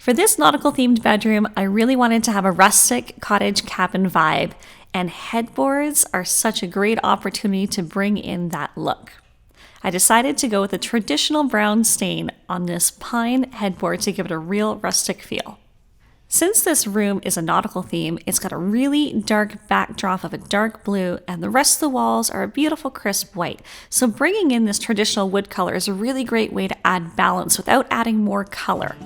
For this nautical themed bedroom, I really wanted to have a rustic cottage cabin vibe, and headboards are such a great opportunity to bring in that look. I decided to go with a traditional brown stain on this pine headboard to give it a real rustic feel. Since this room is a nautical theme, it's got a really dark backdrop of a dark blue, and the rest of the walls are a beautiful crisp white. So bringing in this traditional wood color is a really great way to add balance without adding more color.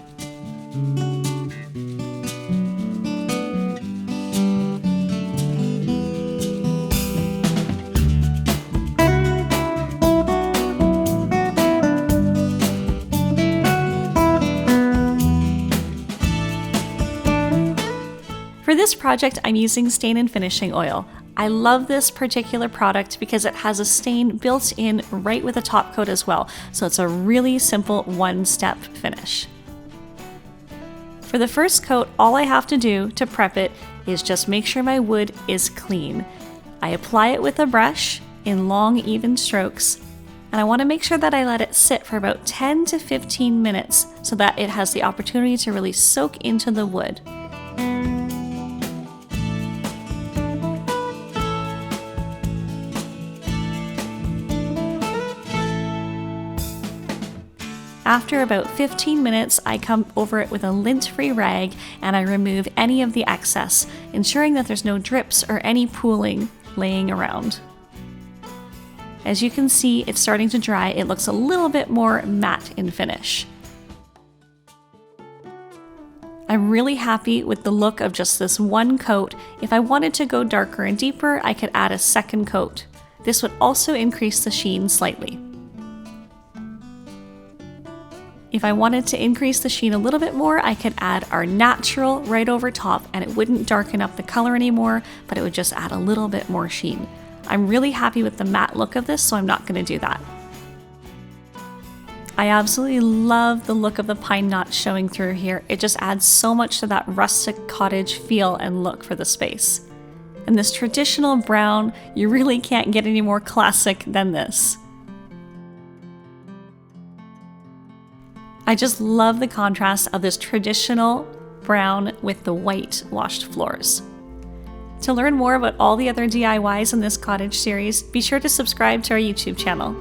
For this project, I'm using stain and finishing oil. I love this particular product because it has a stain built in right with the top coat as well, so it's a really simple one-step finish. For the first coat, all I have to do to prep it is just make sure my wood is clean. I apply it with a brush in long, even strokes, and I want to make sure that I let it sit for about 10 to 15 minutes so that it has the opportunity to really soak into the wood. After about 15 minutes, I come over it with a lint-free rag and I remove any of the excess, ensuring that there's no drips or any pooling laying around. As you can see, it's starting to dry. It looks a little bit more matte in finish. I'm really happy with the look of just this one coat. If I wanted to go darker and deeper, I could add a second coat. This would also increase the sheen slightly. If I wanted to increase the sheen a little bit more, I could add our natural right over top and it wouldn't darken up the color anymore, but it would just add a little bit more sheen. I'm really happy with the matte look of this, so I'm not going to do that. I absolutely love the look of the pine knots showing through here. It just adds so much to that rustic cottage feel and look for the space. And this traditional brown, you really can't get any more classic than this. I just love the contrast of this traditional brown with the white washed floors. To learn more about all the other DIYs in this cottage series, be sure to subscribe to our YouTube channel.